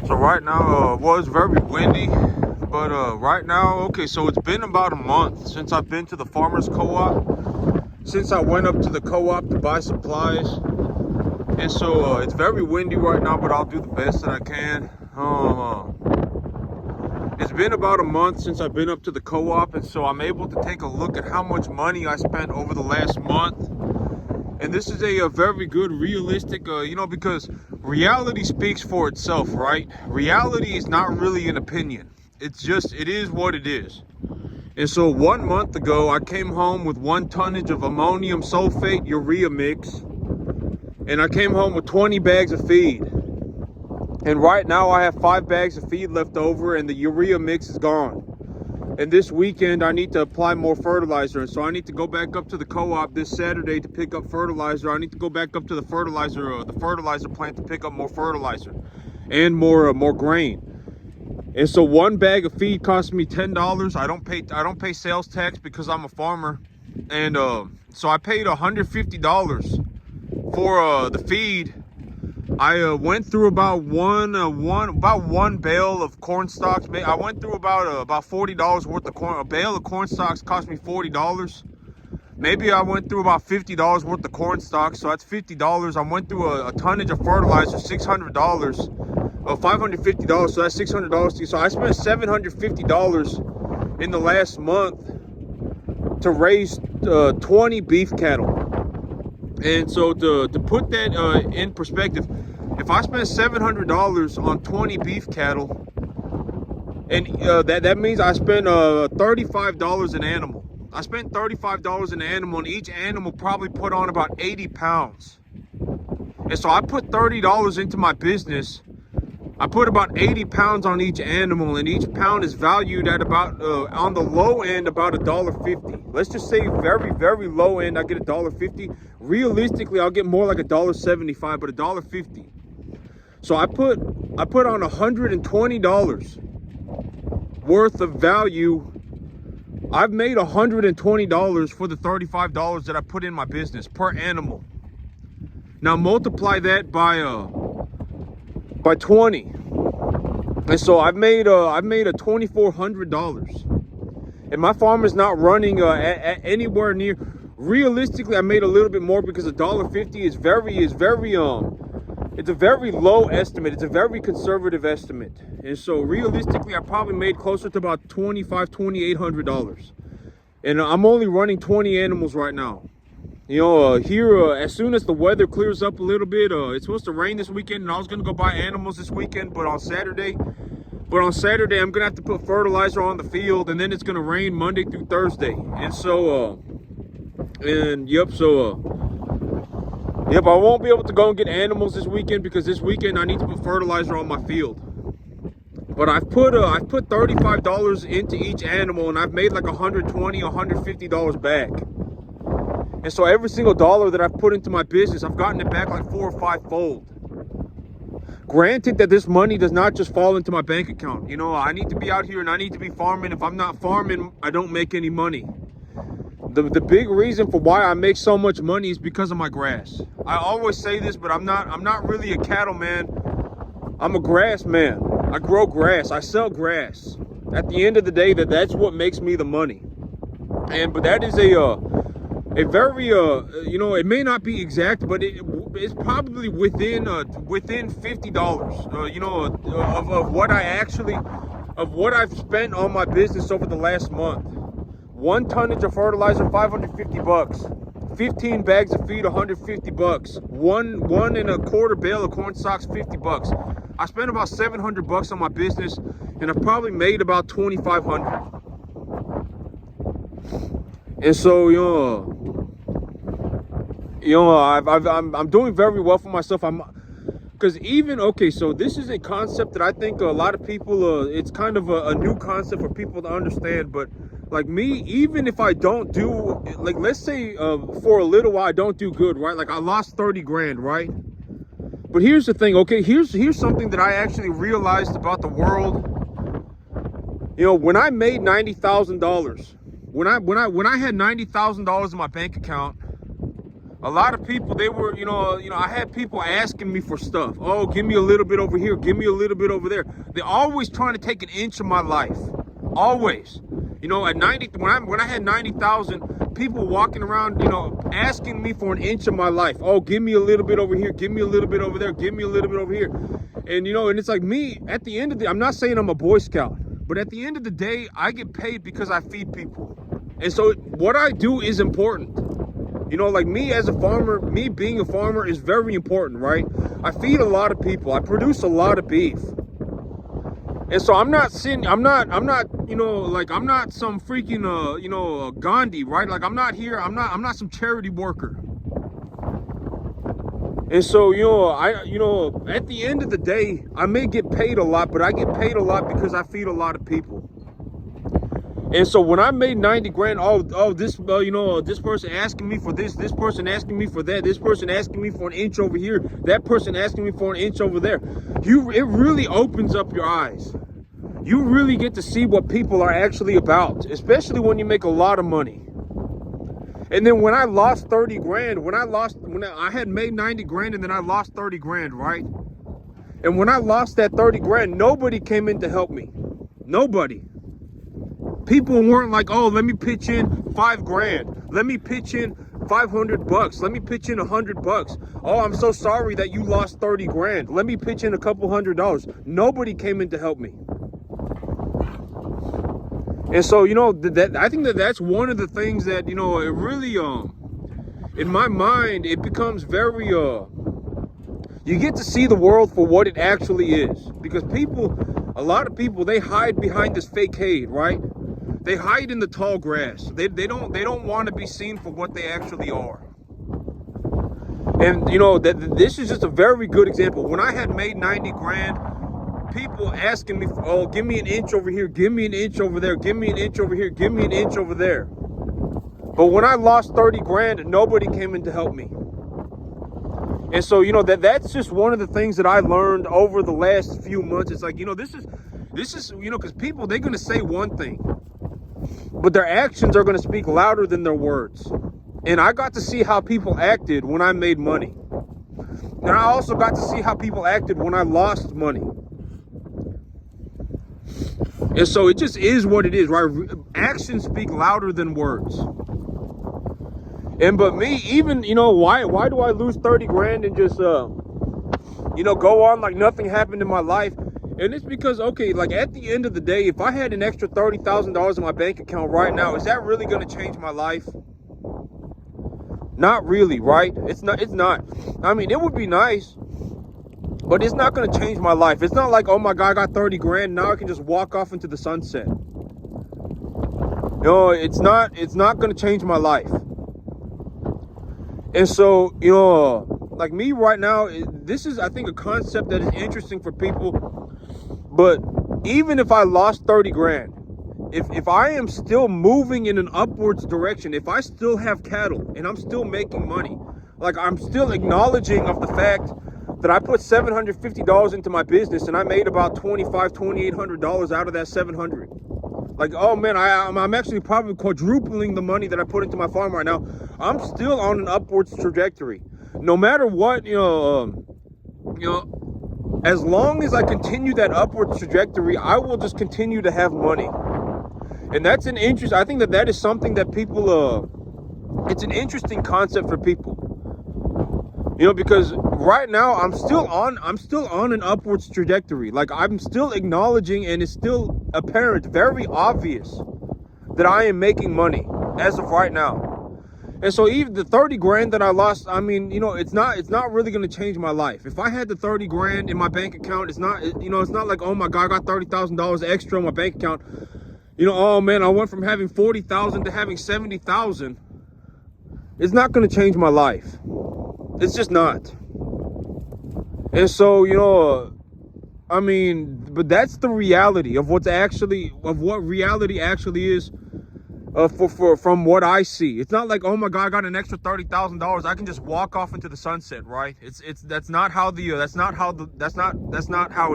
So right now, it was very windy, but right now, okay, so it's been about a month since I've been to the farmer's co-op, since I went up to the co-op to buy supplies, and so it's very windy right now, but I'll do the best that I can. It's been about a month since I've been up to the co-op, and so I'm able to take a look at how much money I spent over the last month. And this is a very good, realistic, because reality speaks for itself, right? Reality is not really an opinion. It is what it is. And so 1 month ago, I came home with 1 tonnage of ammonium sulfate urea mix. And I came home with 20 bags of feed. And right now I have 5 bags of feed left over and the urea mix is gone. And this weekend, I need to apply more fertilizer. And so I need to go back up to the co-op this Saturday to pick up fertilizer. I need to go back up to the fertilizer plant to pick up more fertilizer and more grain. And so 1 bag of feed costs me $10. I don't pay sales tax because I'm a farmer. And so I paid $150 for the feed. I went through about one bale of corn stalks. I went through about $40 worth of corn. A bale of corn stalks cost me $40. Maybe I went through about $50 worth of corn stalks, so that's $50. I went through a tonnage of fertilizer, $600, $550, so that's $600. So I spent $750 in the last month to raise 20 beef cattle. And so to put that in perspective, if I spend $700 on 20 beef cattle, and that means I spend $35 an animal. I spent $35 an animal, and each animal probably put on about 80 pounds. And so I put $30 into my business. I put about 80 pounds on each animal, and each pound is valued at about, on the low end, about $1.50. Let's just say very, very low end, I get $1.50. Realistically, I'll get more like $1.75, but $1.50. So I put on $120 worth of value. I've made $120 for the $35 that I put in my business per animal. Now multiply that by 20, and so I've made a $2,400, and my farm is not running at anywhere near. Realistically, I made a little bit more because $1.50 is very it's a very low estimate. It's a very conservative estimate, and so realistically, I probably made closer to about $2,800, and I'm only running 20 animals right now. Here, as soon as the weather clears up a little bit, it's supposed to rain this weekend, and I was gonna go buy animals this weekend, but on Saturday, I'm gonna have to put fertilizer on the field, and then it's gonna rain Monday through Thursday, and so, I won't be able to go and get animals this weekend because this weekend I need to put fertilizer on my field. But I've put $35 into each animal, and I've made like $120, $150 back. And so every single dollar that I've put into my business, I've gotten it back like 4 or 5-fold. Granted that this money does not just fall into my bank account. I need to be out here and I need to be farming. If I'm not farming, I don't make any money. The big reason for why I make so much money is because of my grass. I always say this, but I'm not really a cattle man. I'm a grass man. I grow grass. I sell grass. At the end of the day, that's what makes me the money. But that is a very it may not be exact, but it's probably within $50 of what I've spent on my business over the last month. 1 tonnage of fertilizer, $550. 15 bags of feed, $150. One and a quarter bale of corn stalks, $50. I spent about $700 on my business, and I've probably made about $2,500. And so, I'm doing very well for myself. So this is a concept that I think a lot of people, it's kind of a new concept for people to understand. But like me, even if I don't do, like, let's say for a little while I don't do good, right? Like I lost 30 grand, right? But here's the thing, okay? Here's something that I actually realized about the world. When I made $90,000, when I had $90,000 in my bank account, a lot of people, they were, I had people asking me for stuff. Oh, give me a little bit over here, give me a little bit over there. They're always trying to take an inch of my life, always. At 90, when I had 90,000 people walking around, asking me for an inch of my life. Oh, give me a little bit over here, give me a little bit over there, give me a little bit over here. And and it's like me, at the end of I'm not saying I'm a Boy Scout, but at the end of the day, I get paid because I feed people. And so what I do is important. Like me as a farmer, me being a farmer is very important, right? I feed a lot of people. I produce a lot of beef. And so I'm not some freaking, Gandhi, right? Like I'm not some charity worker. And so, at the end of the day, I may get paid a lot, but I get paid a lot because I feed a lot of people. And so when I made 90 grand, this person asking me for this person asking me for that, this person asking me for an inch over here, that person asking me for an inch over there. It really opens up your eyes. You really get to see what people are actually about, especially when you make a lot of money. And then when I lost 30 grand, when I had made 90 grand and then I lost 30 grand, right? And when I lost that 30 grand, nobody came in to help me. Nobody. People weren't like, oh, let me pitch in 5 grand. Let me pitch in $500. Let me pitch in $100. Oh, I'm so sorry that you lost 30 grand. Let me pitch in a couple $100. Nobody came in to help me. And so, I think that's one of the things that, it really, in my mind, it becomes very, you get to see the world for what it actually is. Because a lot of people, they hide behind this fake hate, right? They hide in the tall grass. They don't want to be seen for what they actually are. And, this is just a very good example. When I had made 90 grand, people asking me, oh, give me an inch over here, give me an inch over there, give me an inch over here, give me an inch over there. But when I lost 30 grand, nobody came in to help me. And so, that's just one of the things that I learned over the last few months. It's like, this is, because people, they're going to say one thing, but their actions are going to speak louder than their words. And I got to see how people acted when I made money. And I also got to see how people acted when I lost money. And so it just is what it is, right? Actions speak louder than words. But me, even, why do I lose 30 grand and just, go on like nothing happened in my life? And it's because, okay, like at the end of the day, if I had an extra $30,000 in my bank account right now, is that really going to change my life? Not really, right? It's not. I mean, it would be nice, but it's not going to change my life. It's not like, oh my God, I got 30 grand. Now I can just walk off into the sunset. No, it's not going to change my life. And so, like me right now, this is, I think, a concept that is interesting for people. But even if I lost 30 grand, if I am still moving in an upwards direction, if I still have cattle and I'm still making money, like I'm still acknowledging of the fact that I put $750 into my business and I made about $2,800 out of that $700. Like, oh man, I'm actually probably quadrupling the money that I put into my farm right now. I'm still on an upwards trajectory. No matter what, as long as I continue that upwards trajectory, I will just continue to have money. And that's an interest. I think that is something that people, it's an interesting concept for people. Because right now I'm still on an upwards trajectory. Like I'm still acknowledging, and it's still apparent, very obvious, that I am making money as of right now. And so even the 30 grand that I lost, I mean, it's not really going to change my life. If I had the 30 grand in my bank account, it's not like, oh my God, I got $30,000 extra in my bank account. Oh man, I went from having 40,000 to having 70,000. It's not going to change my life. It's just not. And so, I mean, but that's the reality of what reality actually is, from what I see. It's not like, oh my God, I got an extra $30,000. I can just walk off into the sunset, right? That's not how it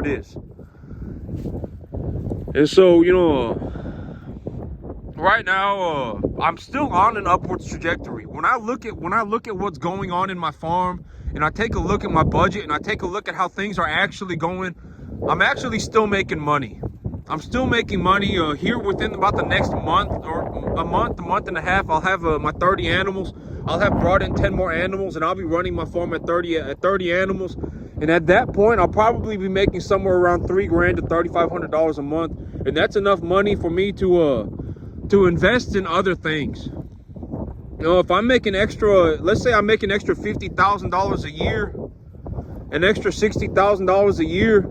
is. And so, right now, I'm still on an upwards trajectory. When I look at what's going on in my farm, and I take a look at my budget, and I take a look at how things are actually going, I'm actually still making money. I'm still making money here within about the next month, or a month and a half. I'll have my 30 animals. I'll have brought in 10 more animals, and I'll be running my farm at 30 animals. And at that point, I'll probably be making somewhere around $3,000 to $3,500 a month, and that's enough money for me to invest in other things. You know, if I'm making extra, let's say I'm making extra $50,000 a year, an extra $60,000 a year.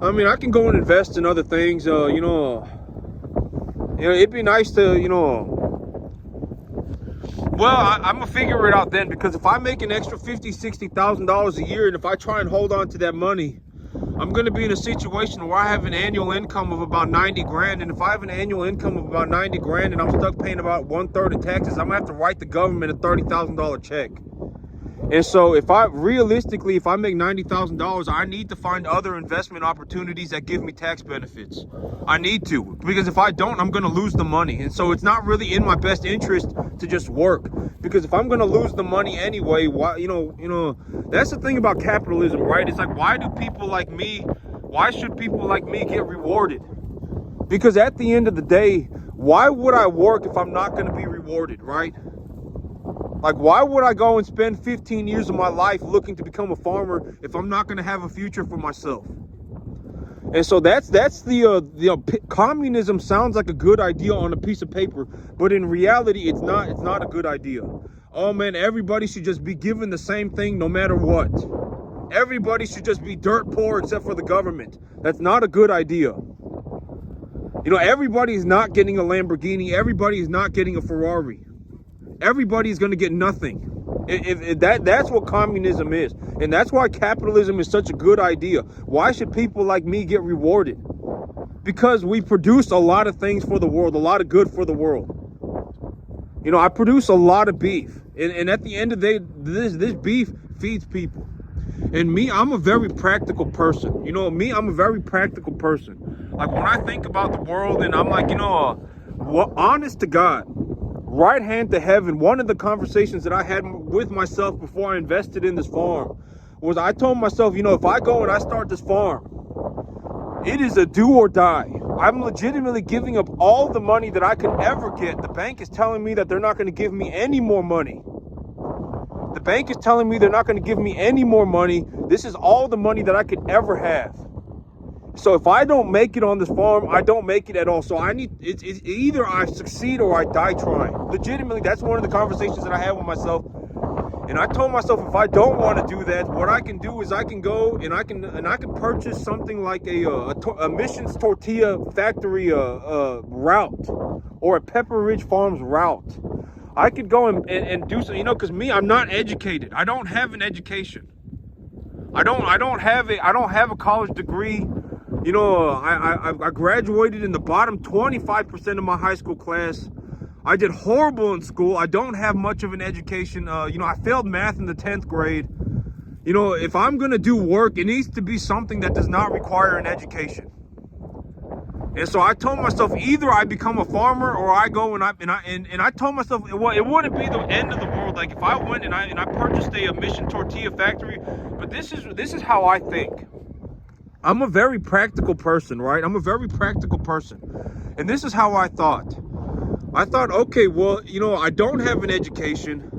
I mean, I can go and invest in other things. It'd be nice to, well, I'm gonna figure it out then, because if I make an extra $50,000-$60,000 a year, and if I try and hold on to that money, I'm gonna be in a situation where I have an annual income of about 90 grand. And if I have an annual income of about 90 grand and I'm stuck paying about 1/3 of taxes, I'm gonna have to write the government a $30,000 check. And so if I make $90,000, I need to find other investment opportunities that give me tax benefits. I need to, because if I don't, I'm going to lose the money. And so it's not really in my best interest to just work, because if I'm going to lose the money anyway, why, that's the thing about capitalism, right? It's like, why should people like me get rewarded? Because at the end of the day, why would I work if I'm not going to be rewarded, right? Like, why would I go and spend 15 years of my life looking to become a farmer if I'm not going to have a future for myself? And so that's the communism sounds like a good idea on a piece of paper, but in reality, it's not a good idea. Oh man, everybody should just be given the same thing no matter what. Everybody should just be dirt poor except for the government. That's not a good idea. Everybody is not getting a Lamborghini. Everybody is not getting a Ferrari. Everybody is going to get nothing. That's what communism is. And that's why capitalism is such a good idea. Why should people like me get rewarded? Because we produce a lot of things for the world, a lot of good for the world. I produce a lot of beef. And at the end of the day, this beef feeds people. And me, I'm a very practical person. I'm a very practical person. Like, when I think about the world, and I'm like, honest to God, right hand to heaven, one of the conversations that I had with myself before I invested in this farm was, I told myself, if I go and I start this farm, it is a do or die. I'm legitimately giving up all the money that I could ever get. The bank is telling me that they're not going to give me any more money. The bank is telling me they're not going to give me any more money. This is all the money that I could ever have. So if I don't make it on this farm, I don't make it at all. So it's either I succeed or I die trying. Legitimately, that's one of the conversations that I had with myself. And I told myself, if I don't want to do that, what I can do is I can go and I can purchase something like a Missions Tortilla Factory route, or a Pepper Ridge Farms route. I could go and do so, because me, I'm not educated. I don't have an education. I don't have a college degree. I graduated in the bottom 25% of my high school class. I did horrible in school. I don't have much of an education. I failed math in the 10th grade. If I'm going to do work, it needs to be something that does not require an education. And so I told myself, either I become a farmer or I go and I told myself, well, it wouldn't be the end of the world. Like, if I went and I purchased a Mission Tortilla Factory. But this is how I think. I'm a very practical person, right? I'm a very practical person. And this is how I thought. I thought, okay, well, I don't have an education.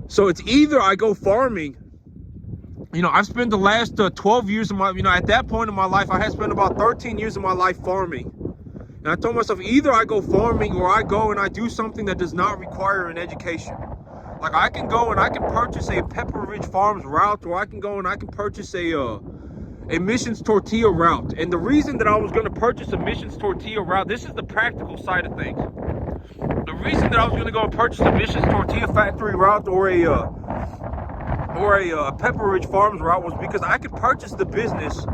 So it's either I go farming. I've spent the last 12 years of my, at that point in my life, I had spent about 13 years of my life farming. And I told myself, either I go farming or I go and I do something that does not require an education. Like, I can go and I can purchase a Pepper Ridge Farms route, or I can go and I can purchase a Missions Tortilla route. And the reason that I was going to purchase a Missions Tortilla route, this is the practical side of things. The reason that I was going to go and purchase a Missions Tortilla Factory route or a Pepper Ridge Farms route was because I could purchase the business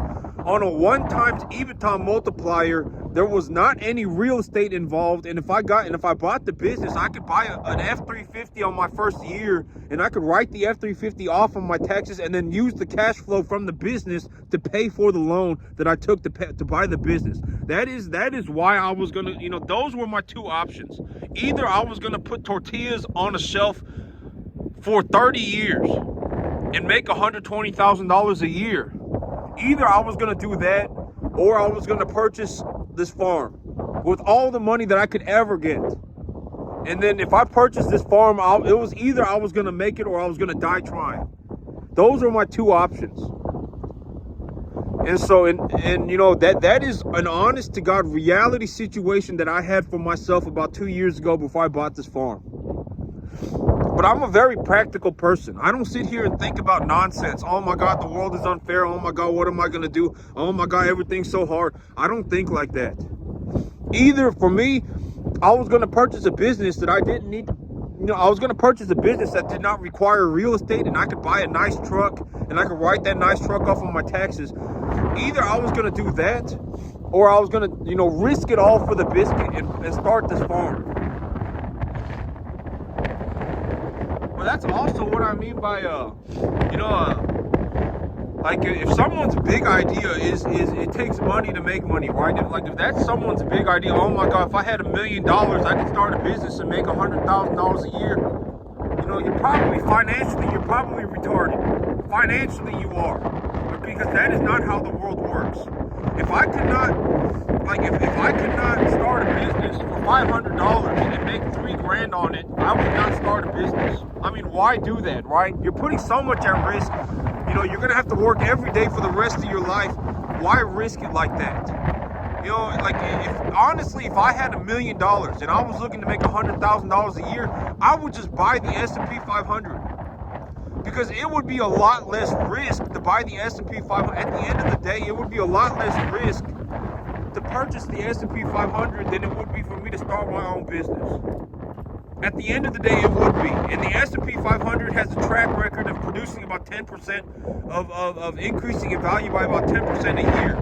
on a 1 times EBITDA multiplier. There was not any real estate involved, and if I bought the business, I could buy an F-350 on my first year, and I could write the F-350 off on my taxes, and then use the cash flow from the business to pay for the loan that I took to buy the business. That is why I was gonna, those were my 2 options. Either I was gonna put tortillas on a shelf for 30 years and make $120,000 a year. Either I was gonna do that, or I was gonna purchase this farm with all the money that I could ever get. And then if I purchased this farm, it was either I was gonna make it or I was gonna die trying. Those are my 2 options. And so, that is an honest to God reality situation that I had for myself about 2 years ago before I bought this farm. But I'm a very practical person. I don't sit here and think about nonsense. Oh my God, the world is unfair. Oh my God, what am I gonna do? Oh my God, everything's so hard. I don't think like that. Either for me, I was gonna purchase a business that I didn't need to, I was gonna purchase a business that did not require real estate, and I could buy a nice truck and I could write that nice truck off on my taxes. Either I was gonna do that, or I was gonna, risk it all for the biscuit and start this farm. But that's also what I mean by, like if someone's big idea is it takes money to make money, right? If that's someone's big idea, oh my God, if I had $1 million, I could start a business and make $100,000 a year. You're probably retarded. Financially, you are, because that is not how the world works. If I could not start a business for $500 and make $3,000 on it, I would not start a business. I mean, why do that, right? You're putting so much at risk. You're gonna have to work every day for the rest of your life. Why risk it like that? If I had $1 million and I was looking to make $100,000 a year, I would just buy the S&P 500. Because it would be a lot less risk to buy the S&P 500. At the end of the day, it would be a lot less risk to purchase the S&P 500 than it would be for me to start my own business. At the end of the day, it would be. And the S&P 500 has a track record of producing about 10% of increasing in value by about 10% a year.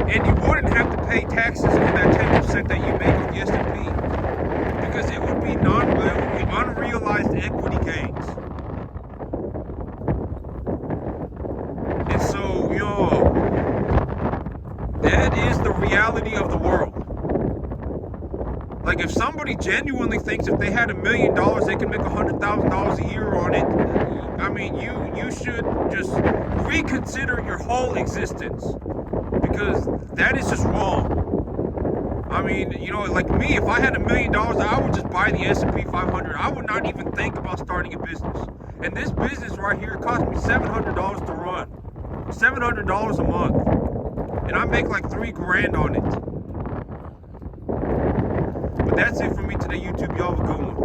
And you wouldn't have to pay taxes on that 10% that you make on the S&P, because it would be unrealized equity gains. And so, that is the reality of the world. Like, if somebody genuinely thinks if they had $1 million, they can make $100,000 a year on it, I mean, you should just reconsider your whole existence, because that is just wrong. I mean, like me, if I had $1 million, I would just buy the S&P 500. I would not even think about starting a business. And this business right here cost me $700 to run, $700 a month, and I make like $3,000 on it. But that's it for me today, YouTube. Y'all have a good one.